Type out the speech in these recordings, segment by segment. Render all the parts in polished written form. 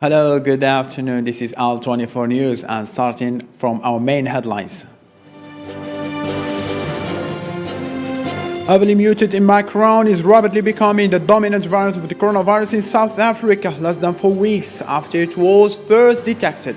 Hello, good afternoon. This is Al24 News and starting from our main headlines. Heavily muted Omicron is rapidly becoming the dominant variant of the coronavirus in South Africa less than 4 weeks after it was first detected.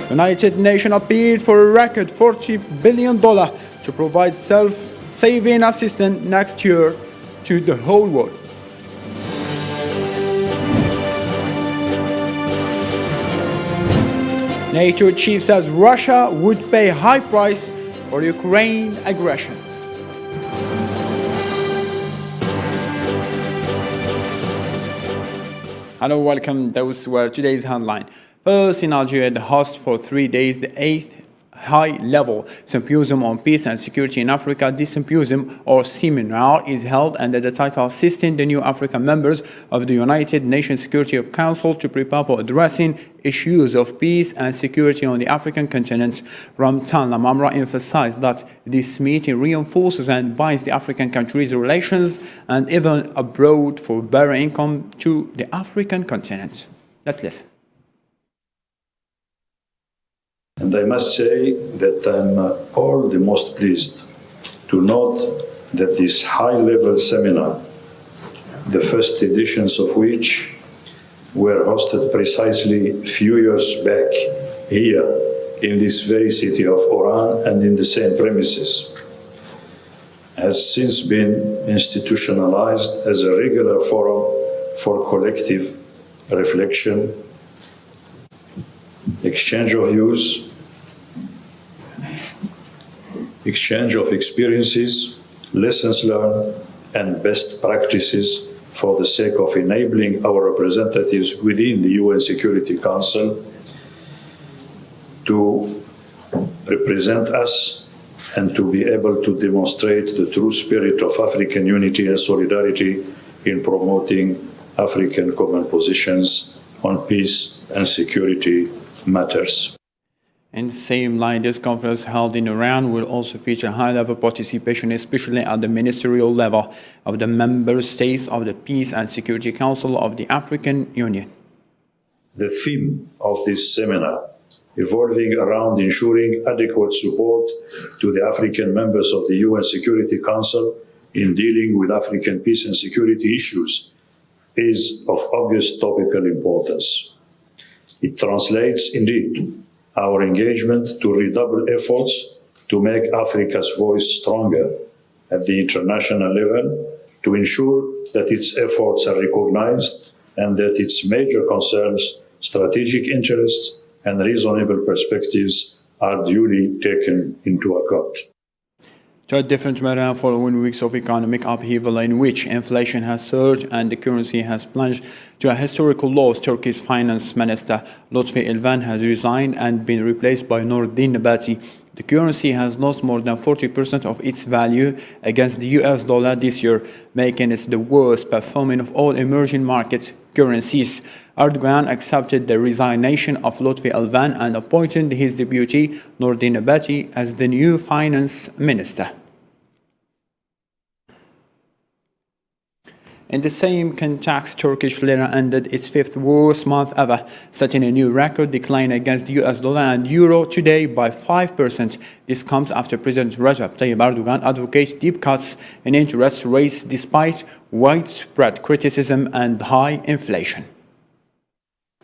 United Nations appealed for a record $40 billion to provide self-saving assistance next year to the whole world. NATO chief says Russia would pay high price for Ukraine aggression. Hello, welcome. Those were today's headline. First, in Algeria, the host for 3 days, the 8th high-level symposium on peace and security in Africa. This symposium or seminar is held under the title Assisting the New African Members of the United Nations Security Council to prepare for addressing issues of peace and security on the African continent. Ramtan Lamamra emphasized that this meeting reinforces and binds the African countries' relations and even abroad for better income to the African continent. Let's listen. And I must say that I'm all the most pleased to note that this high-level seminar, the first editions of which were hosted precisely a few years back here in this very city of Oran and in the same premises, has since been institutionalized as a regular forum for collective reflection, exchange of views, exchange of experiences, lessons learned, and best practices for the sake of enabling our representatives within the UN Security Council to represent us and to be able to demonstrate the true spirit of African unity and solidarity in promoting African common positions on peace and security matters. In the same line, this conference held in Iran will also feature high-level participation, especially at the ministerial level of the member states of the Peace and Security Council of the African Union. The theme of this seminar, evolving around ensuring adequate support to the African members of the UN Security Council in dealing with African peace and security issues, is of obvious topical importance. It translates, indeed, our engagement to redouble efforts to make Africa's voice stronger at the international level, to ensure that its efforts are recognized and that its major concerns, strategic interests, and reasonable perspectives are duly taken into account. To a different matter, following weeks of economic upheaval in which inflation has surged and the currency has plunged to a historical low, Turkey's finance minister Lutfi Elvan has resigned and been replaced by Nordin Nebati. The currency has lost more than 40% of its value against the US dollar this year, making it the worst performing of all emerging market currencies. Erdogan accepted the resignation of Lutfi Elvan and appointed his deputy Nordin Nebati as the new finance minister. In the same context, Turkish lira ended its fifth worst month ever, setting a new record decline against the US dollar and euro today by 5%. This comes after President Recep Tayyip Erdogan advocates deep cuts in interest rates despite widespread criticism and high inflation.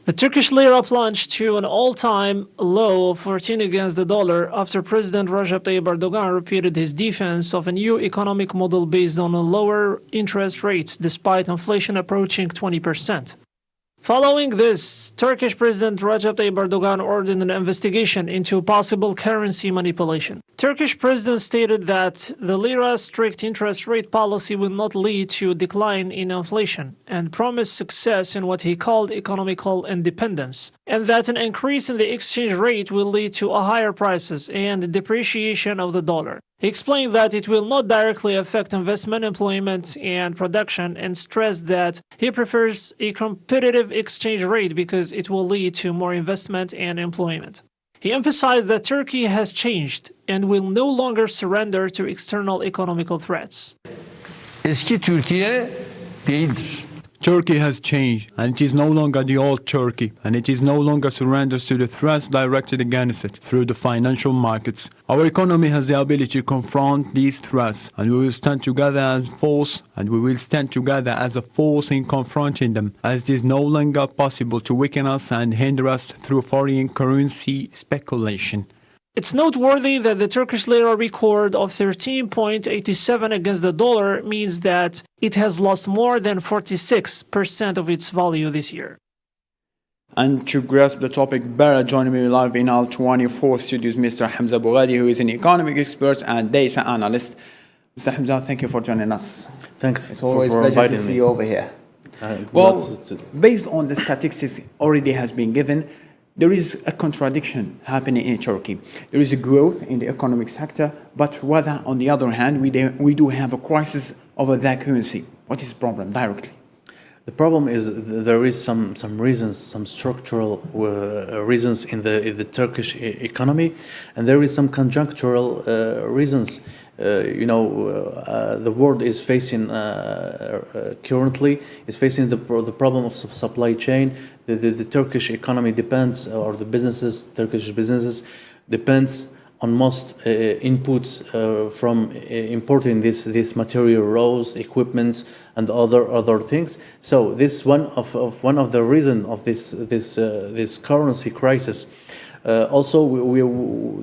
The Turkish lira plunged to an all-time low of 14 against the dollar after President Recep Tayyip Erdogan repeated his defense of a new economic model based on lower interest rates despite inflation approaching 20%. Following this, Turkish President Recep Tayyip Erdogan ordered an investigation into possible currency manipulation. Turkish President stated that the lira's strict interest rate policy will not lead to a decline in inflation and promised success in what he called economical independence, and that an increase in the exchange rate will lead to higher prices and depreciation of the dollar. He explained that it will not directly affect investment, employment, and production, and stressed that he prefers a competitive exchange rate because it will lead to more investment and employment. He emphasized that Turkey has changed and will no longer surrender to external economical threats. eski Türkiye değildir. Turkey has changed, and it is no longer the old Turkey, and it is no longer surrenders to the threats directed against it through the financial markets. Our economy has the ability to confront these threats, and we will stand together as force, and we will stand together as a force in confronting them, as it is no longer possible to weaken us and hinder us through foreign currency speculation. It's noteworthy that the Turkish lira record of 13.87 against the dollar means that it has lost more than 46% of its value this year. And to grasp the topic better, joining me live in our 24 studios, Mr. Hamza Boughadi, who is an economic expert and data analyst. Mr. Hamza, thank you for joining us. Thanks. It's always a pleasure to see you over here. Well, based on the statistics already has been given, there is a contradiction happening in Turkey. There is a growth in the economic sector, but rather, on the other hand, we do have a crisis over that currency. What is the problem directly? The problem is there is some reasons, some structural reasons in the Turkish economy, and there is some conjunctural reasons. The world is facing currently is facing the problem of supply chain. The Turkish economy depends, or the Turkish businesses depends on most inputs from importing this material, raws, equipments, and other things. So this one of the reason of this currency crisis. Also,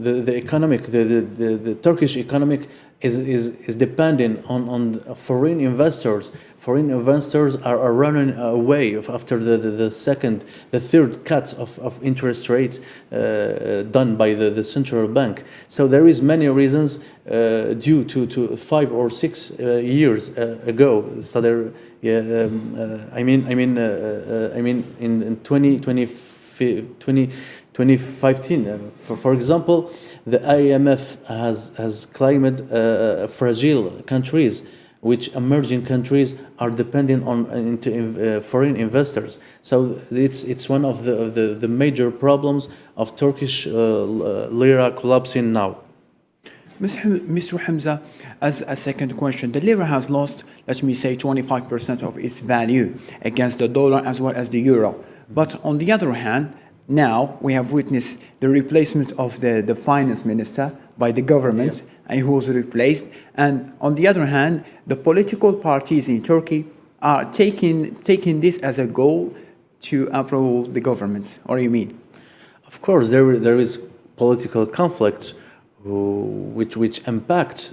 the Turkish economic is dependent on foreign investors. Foreign investors are running away after the third cut of interest rates done by the central bank. So there is many reasons due to 5 or 6 years ago. So there, in 2015, for example, the IMF has claimed fragile countries, which emerging countries are dependent on foreign investors. So it's one of the major problems of Turkish lira collapsing now. Mr. Hamza, as a second question, the lira has lost, let me say, 25% of its value against the dollar as well as the euro. But on the other hand, now we have witnessed the replacement of the finance minister by the government, and who was replaced. And on the other hand, the political parties in Turkey are taking this as a goal to approve the government. What do you mean? Of course, there is political conflict which impact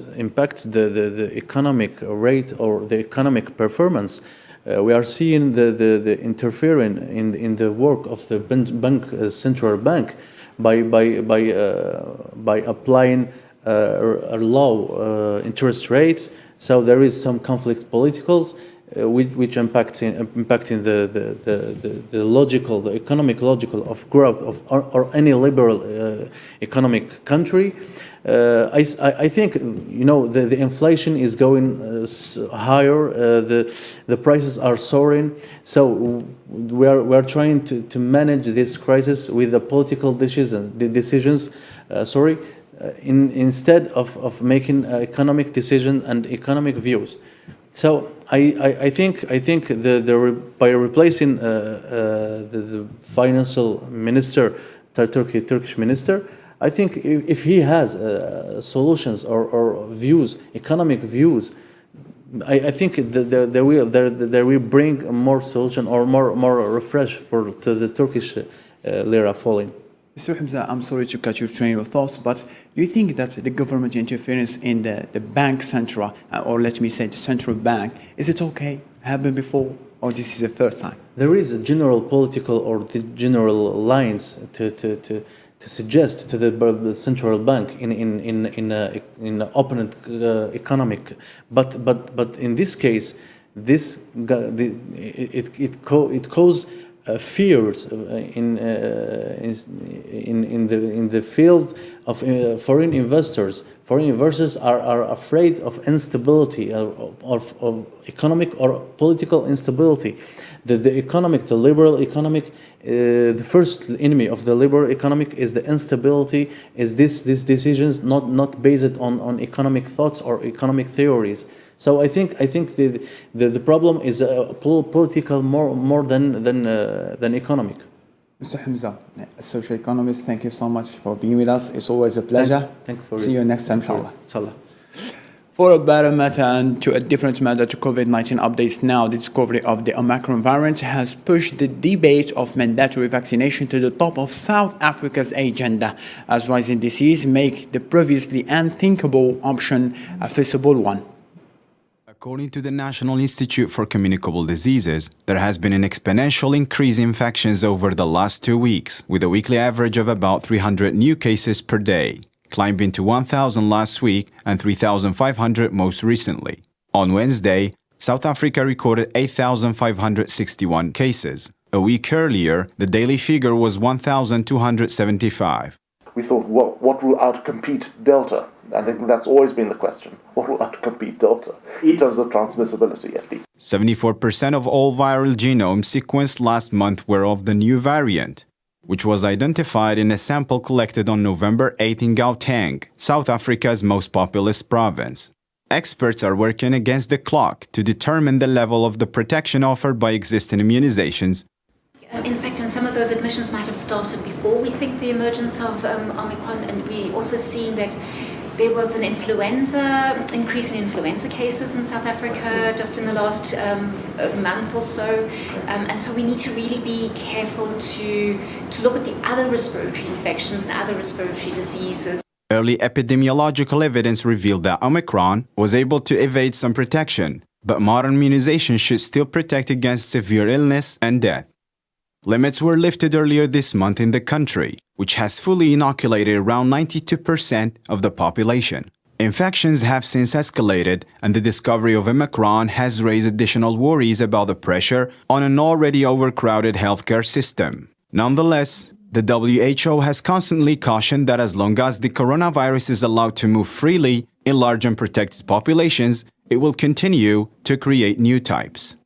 the economic rate or the economic performance. We are seeing the interfering in the work of the central bank by applying low interest rates. So there is some conflict politicals which impacting the economic logical of growth of or any liberal economic country. I think the inflation is going higher. The prices are soaring. So we are trying to manage this crisis with the political decisions. Instead of making economic decisions and economic views. So I think by replacing the financial minister, Turkish minister, I think if he has solutions or views, economic views, I think they will bring more solution or more refresh to the Turkish lira falling. Mr. Hamza, I'm sorry to cut your train of thoughts, but do you think that the government interference in the bank central, or let me say the central bank, is it okay? Happened before, or this is the first time? There is a general political or the general lines to suggest to the central bank in opponent economic, but in this case, it caused fears in the field of foreign investors. Foreign investors are afraid of instability, of economic or political instability. The liberal economic, the first enemy of the liberal economic is the instability. Is these decisions not based on economic thoughts or economic theories? So I think the problem is political more than economic. Mr. Hamza, a social economist, thank you so much for being with us. It's always a pleasure. Thank you for See you next time, inshallah. Inshallah. For a better matter and to a different matter to COVID-19 updates now, the discovery of the Omicron variant has pushed the debate of mandatory vaccination to the top of South Africa's agenda, as rising disease make the previously unthinkable option a feasible one. According to the National Institute for Communicable Diseases, there has been an exponential increase in infections over the last 2 weeks, with a weekly average of about 300 new cases per day, climbing to 1,000 last week and 3,500 most recently. On Wednesday, South Africa recorded 8,561 cases. A week earlier, the daily figure was 1,275. We thought, what will outcompete Delta? I think that's always been the question. What will outcompete Delta in terms of transmissibility, at least? 74% of all viral genomes sequenced last month were of the new variant, which was identified in a sample collected on November 8 in Gauteng, South Africa's most populous province. Experts are working against the clock to determine the level of the protection offered by existing immunizations. In fact, and some of those admissions might have started before we think the emergence of Omicron, and we also see that there was an increase in influenza cases in South Africa just in the last month or so. And so we need to really be careful to look at the other respiratory infections and other respiratory diseases. Early epidemiological evidence revealed that Omicron was able to evade some protection, but modern immunization should still protect against severe illness and death. Limits were lifted earlier this month in the country, which has fully inoculated around 92% of the population. Infections have since escalated, and the discovery of Omicron has raised additional worries about the pressure on an already overcrowded healthcare system. Nonetheless, the WHO has constantly cautioned that as long as the coronavirus is allowed to move freely in large unprotected populations, it will continue to create new types.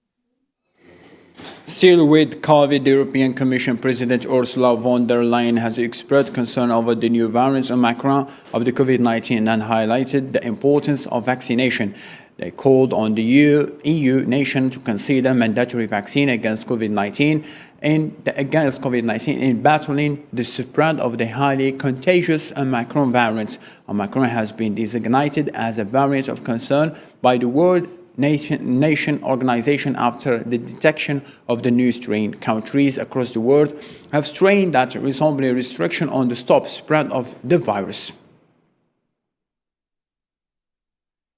Still with COVID, the European Commission President Ursula von der Leyen has expressed concern over the new variants Omicron of the COVID-19 and highlighted the importance of vaccination. They called on the EU nation to consider mandatory vaccine against COVID-19 in battling the spread of the highly contagious Omicron variant. Omicron has been designated as a variant of concern by the World Nation Organization after the detection of the new strain. Countries across the world have strained that reasonable restriction on the stop spread of the virus.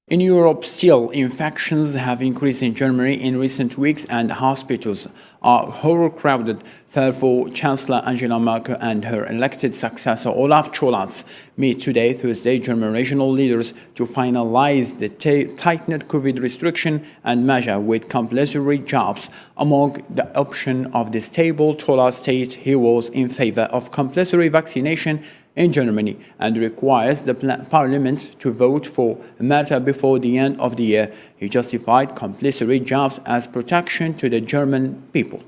In Europe, still, infections have increased in Germany in recent weeks and hospitals are overcrowded. Therefore, Chancellor Angela Merkel and her elected successor Olaf Scholz meet today, Thursday, German regional leaders to finalize the tightened COVID restriction and measure with compulsory jobs. Among the options of this table, Scholz states he was in favor of compulsory vaccination in Germany and requires the parliament to vote for a matter before the end of the year. He justified compulsory jobs as protection to the German people.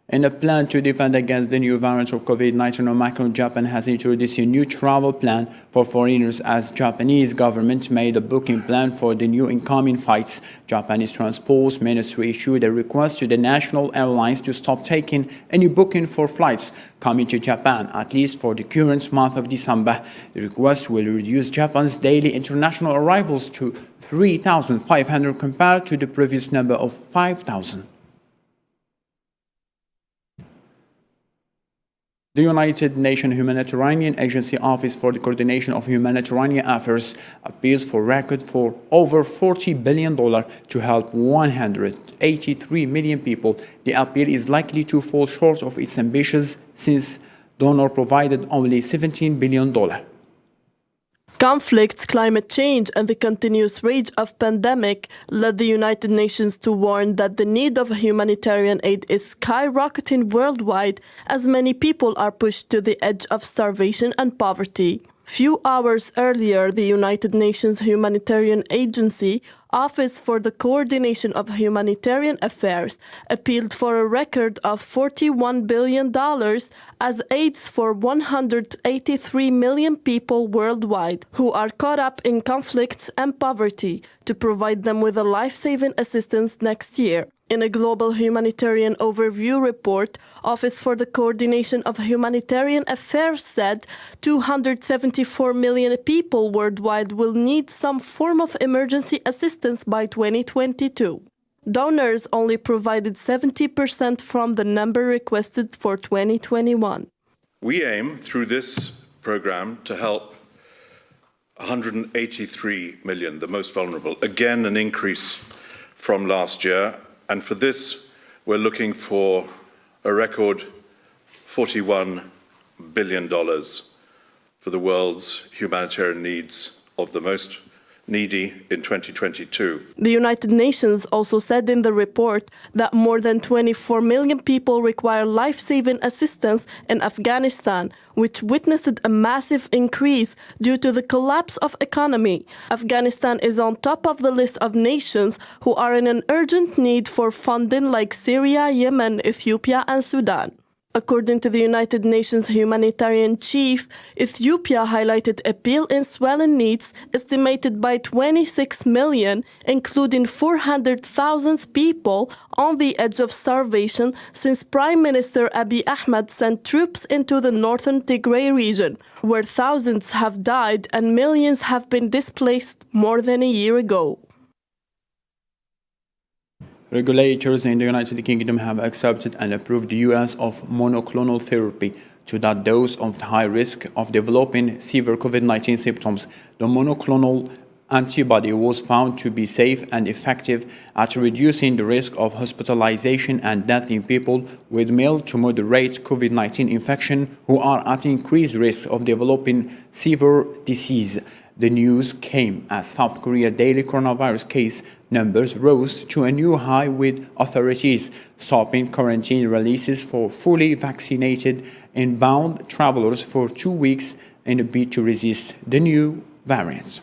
In a plan to defend against the new variant of COVID-19, Omicron, Japan has introduced a new travel plan for foreigners as Japanese government made a booking plan for the new incoming flights. Japanese Transport Ministry issued a request to the national airlines to stop taking any booking for flights coming to Japan, at least for the current month of December. The request will reduce Japan's daily international arrivals to 3,500 compared to the previous number of 5,000. The United Nations Humanitarian Agency Office for the Coordination of Humanitarian Affairs appeals for record for over $40 billion to help 183 million people. The appeal is likely to fall short of its ambitions since donor provided only $17 billion. Conflicts, climate change, and the continuous rage of pandemic led the United Nations to warn that the need of humanitarian aid is skyrocketing worldwide as many people are pushed to the edge of starvation and poverty. Few hours earlier, the United Nations Humanitarian Agency, Office for the Coordination of Humanitarian Affairs, appealed for a record of $41 billion as aids for 183 million people worldwide who are caught up in conflicts and poverty to provide them with a life-saving assistance next year. In a global humanitarian overview report, Office for the Coordination of Humanitarian Affairs said 274 million people worldwide will need some form of emergency assistance by 2022. Donors only provided 70% from the number requested for 2021. We aim through this program to help 183 million, the most vulnerable, again an increase from last year. And for this, we're looking for a record $41 billion for the world's humanitarian needs of the most needy in 2022. The United Nations also said in the report that more than 24 million people require life-saving assistance in Afghanistan, which witnessed a massive increase due to the collapse of economy. Afghanistan is on top of the list of nations who are in an urgent need for funding like Syria, Yemen, Ethiopia, and Sudan. According to the United Nations humanitarian chief, Ethiopia highlighted a bill in swelling needs estimated by 26 million, including 400,000 people on the edge of starvation since Prime Minister Abiy Ahmed sent troops into the northern Tigray region, where thousands have died and millions have been displaced more than a year ago. Regulators in the United Kingdom have accepted and approved the use of monoclonal therapy to that dose of the high risk of developing severe COVID-19 symptoms. The monoclonal antibody was found to be safe and effective at reducing the risk of hospitalization and death in people with mild to moderate COVID-19 infection who are at increased risk of developing severe disease. The news came as South Korea's daily coronavirus case numbers rose to a new high, with authorities stopping quarantine releases for fully vaccinated inbound travelers for 2 weeks in a bid to resist the new variants.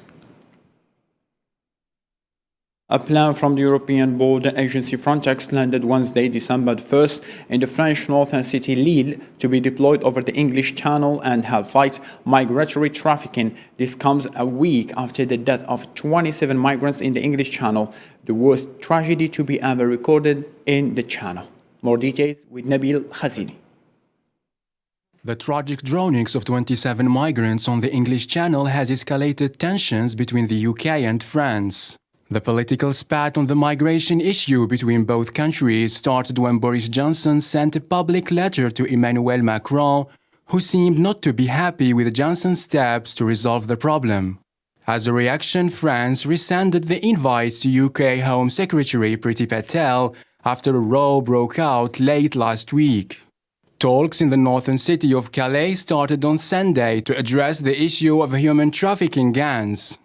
A plan from the European border agency Frontex landed Wednesday, December 1st, in the French northern city Lille to be deployed over the English Channel and help fight migratory trafficking. This comes a week after the death of 27 migrants in the English Channel, the worst tragedy to be ever recorded in the Channel. More details with Nabil Khazini. The tragic drownings of 27 migrants on the English Channel has escalated tensions between the UK and France. The political spat on the migration issue between both countries started when Boris Johnson sent a public letter to Emmanuel Macron, who seemed not to be happy with Johnson's steps to resolve the problem. As a reaction, France rescinded the invite to UK Home Secretary Priti Patel after a row broke out late last week. Talks in the northern city of Calais started on Sunday to address the issue of human trafficking gangs.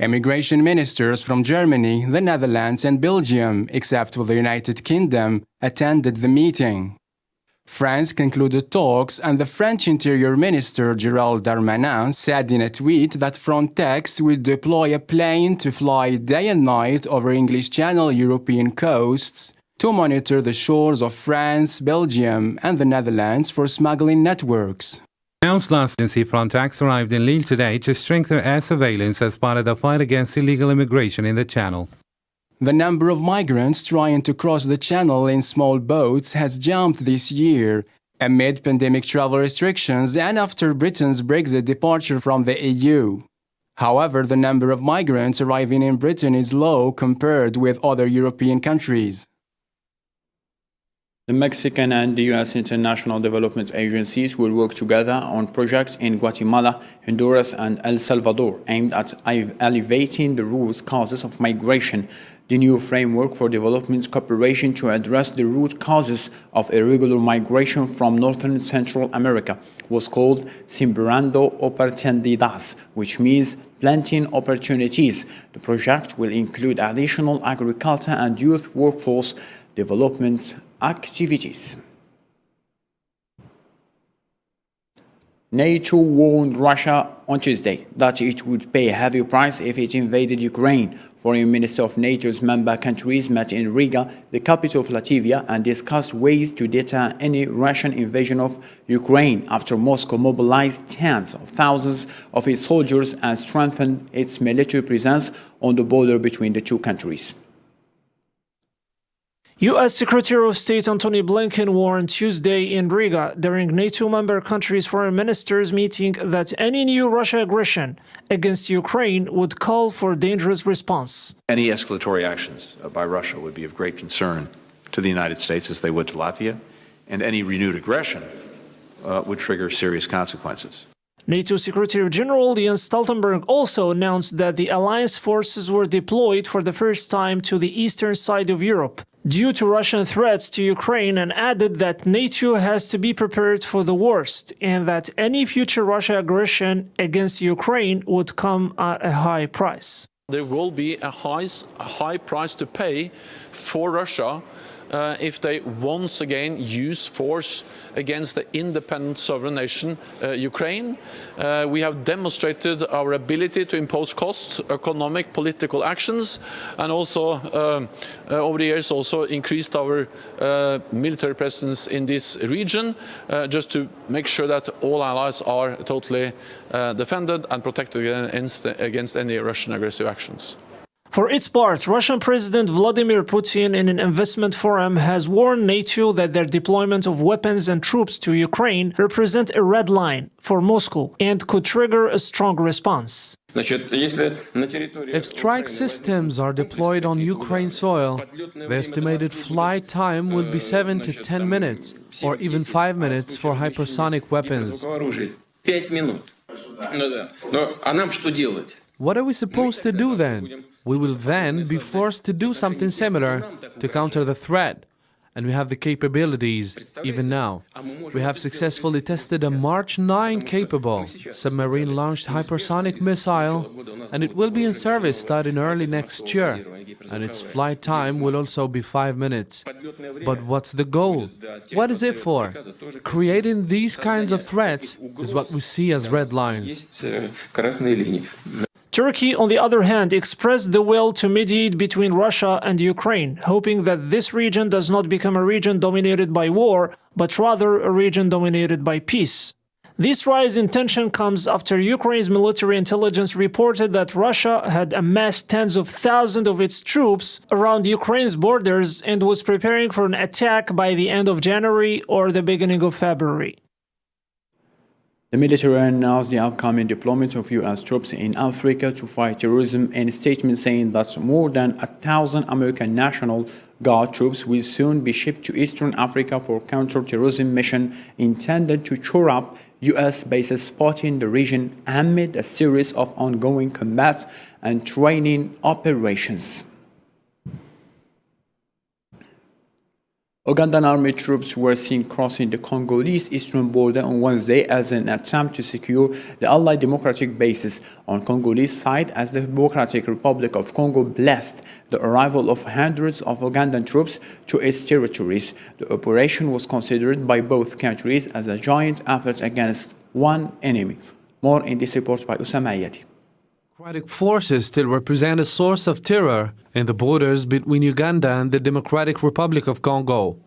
Immigration ministers from Germany, the Netherlands and Belgium, except for the United Kingdom, attended the meeting. France concluded talks, and the French Interior Minister Gérald Darmanin said in a tweet that Frontex would deploy a plane to fly day and night over English Channel European coasts to monitor the shores of France, Belgium and the Netherlands for smuggling networks. Announced last agency Frontex arrived in Lille today to strengthen air surveillance as part of the fight against illegal immigration in the Channel. The number of migrants trying to cross the Channel in small boats has jumped this year, amid pandemic travel restrictions and after Britain's Brexit departure from the EU. However, the number of migrants arriving in Britain is low compared with other European countries. The Mexican and the U.S. international development agencies will work together on projects in Guatemala, Honduras, and El Salvador aimed at alleviating the root causes of migration. The new framework for development cooperation to address the root causes of irregular migration from Northern and Central America was called Sembrando Oportunidades, which means planting opportunities. The project will include additional agriculture and youth workforce development activities. NATO warned Russia on Tuesday that it would pay a heavy price if it invaded Ukraine. Foreign Minister of NATO's member countries met in Riga, the capital of Latvia, and discussed ways to deter any Russian invasion of Ukraine after Moscow mobilized tens of thousands of its soldiers and strengthened its military presence on the border between the two countries. U.S. Secretary of State Antony Blinken warned Tuesday in Riga during NATO member countries' foreign ministers' meeting that any new Russia aggression against Ukraine would call for a dangerous response. Any escalatory actions by Russia would be of great concern to the United States, as they would to Latvia, and any renewed aggression would trigger serious consequences. NATO Secretary General Jens Stoltenberg also announced that the alliance forces were deployed for the first time to the eastern side of Europe due to Russian threats to Ukraine, and added that NATO has to be prepared for the worst and that any future Russia aggression against Ukraine would come at a high price. There will be a high price to pay for Russia if they once again use force against the independent sovereign nation, Ukraine. We have demonstrated our ability to impose costs, economic, political actions, and also over the years also increased our military presence in this region, just to make sure that all allies are totally defended and protected against any Russian aggressive actions. For its part, Russian President Vladimir Putin in an investment forum has warned NATO that their deployment of weapons and troops to Ukraine represent a red line for Moscow and could trigger a strong response. If strike systems are deployed on Ukraine soil, the estimated flight time will be 7 to 10 minutes, or even 5 minutes for hypersonic weapons. What are we supposed to do then? We will then be forced to do something similar to counter the threat. And we have the capabilities, even now. We have successfully tested a March 9 capable submarine-launched hypersonic missile, and it will be in service starting early next year. And its flight time will also be 5 minutes. But what's the goal? What is it for? Creating these kinds of threats is what we see as red lines. Turkey, on the other hand, expressed the will to mediate between Russia and Ukraine, hoping that this region does not become a region dominated by war, but rather a region dominated by peace. This rise in tension comes after Ukraine's military intelligence reported that Russia had amassed tens of thousands of its troops around Ukraine's borders and was preparing for an attack by the end of January or the beginning of February. The military announced the upcoming deployment of U.S. troops in Africa to fight terrorism in a statement saying that more than 1,000 American National Guard troops will soon be shipped to Eastern Africa for counter-terrorism mission intended to shore up U.S. bases spotted in the region amid a series of ongoing combat and training operations. Ugandan army troops were seen crossing the Congolese eastern border on Wednesday as an attempt to secure the Allied Democratic bases on Congolese side, as the Democratic Republic of Congo blessed the arrival of hundreds of Ugandan troops to its territories. The operation was considered by both countries as a joint effort against one enemy. More in this report by Usama Ayati. Democratic forces still represent a source of terror in the borders between Uganda and the Democratic Republic of Congo.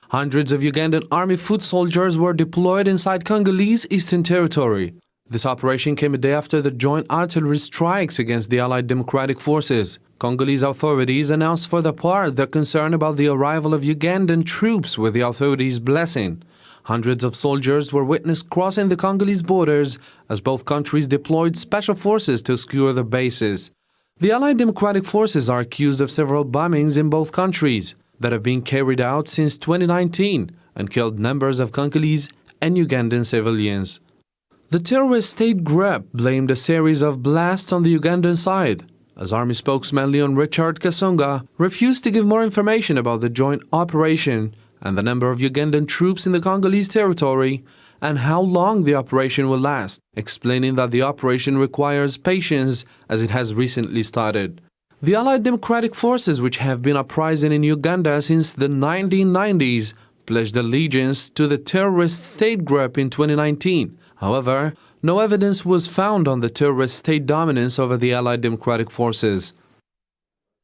Hundreds of Ugandan army foot soldiers were deployed inside Congolese Eastern Territory. This operation came a day after the joint artillery strikes against the Allied Democratic Forces. Congolese authorities announced for their part their concern about the arrival of Ugandan troops with the authorities' blessing. Hundreds of soldiers were witnessed crossing the Congolese borders as both countries deployed special forces to secure the bases. The Allied Democratic Forces are accused of several bombings in both countries that have been carried out since 2019 and killed numbers of Congolese and Ugandan civilians. The terrorist state group blamed a series of blasts on the Ugandan side, as Army spokesman Leon Richard Kasonga refused to give more information about the joint operation and the number of Ugandan troops in the Congolese territory and how long the operation will last, explaining that the operation requires patience as it has recently started. The Allied Democratic Forces, which have been uprising in Uganda since the 1990s, pledged allegiance to the terrorist state group in 2019 However, no evidence was found on the terrorist state dominance over the Allied Democratic Forces.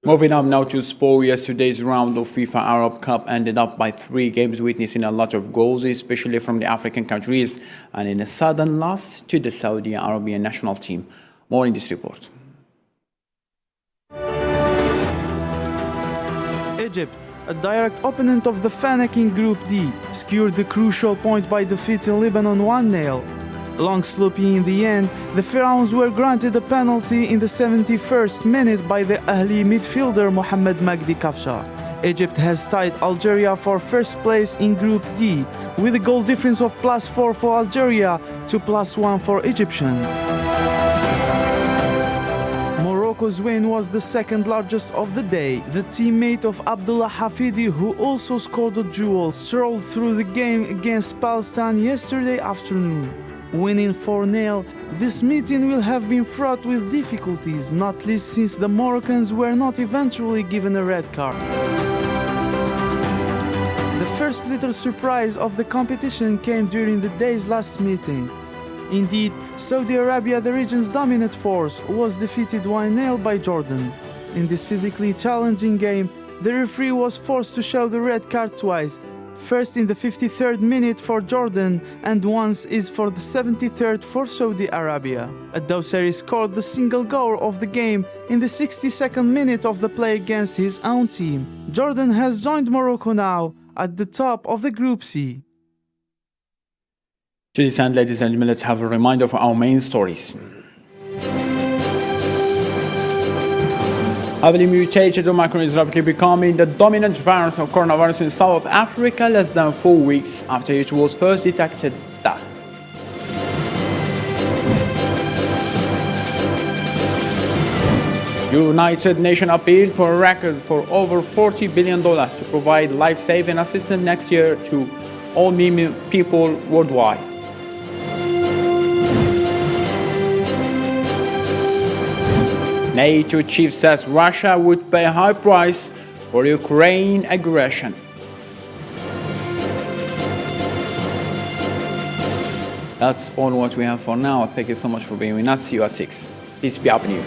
Moving up now to sport, yesterday's round of FIFA Arab Cup ended up by 3 games, witnessing a lot of goals, especially from the African countries, and in a sudden loss to the Saudi Arabian national team. More in this report. Egypt, a direct opponent of the Fennec in Group D, secured the crucial point by defeating Lebanon 1-0. Long sloppy in the end, the Pharaohs were granted a penalty in the 71st minute by the Ahli midfielder Mohamed Magdi Kafsha. Egypt has tied Algeria for first place in Group D, with a goal difference of +4 for Algeria to +1 for Egyptians. Morocco's win was the second largest of the day. The teammate of Abdullah Hafidi, who also scored a jewel, strolled through the game against Palestine yesterday afternoon. Winning 4-0, this meeting will have been fraught with difficulties, not least since the Moroccans were not eventually given a red card. The first little surprise of the competition came during the day's last meeting. Indeed, Saudi Arabia, the region's dominant force, was defeated 1-0 by Jordan. In this physically challenging game, the referee was forced to show the red card twice, first in the 53rd minute for Jordan and once is for the 73rd for Saudi Arabia. Ad-Dawsari scored the single goal of the game in the 62nd minute of the play against his own team. Jordan has joined Morocco now at the top of the Group C. To this end, ladies and gentlemen, let's have a reminder of our main stories. Heavily mutated, Omicron is rapidly becoming the dominant virus of coronavirus in South Africa less than 4 weeks after it was first detected there. United Nations appealed for a record for over $40 billion to provide life-saving assistance next year to all people worldwide. NATO chief says Russia would pay a high price for Ukraine aggression. That's all what we have for now. Thank you so much for being with us. See you at 6. Peace be upon you.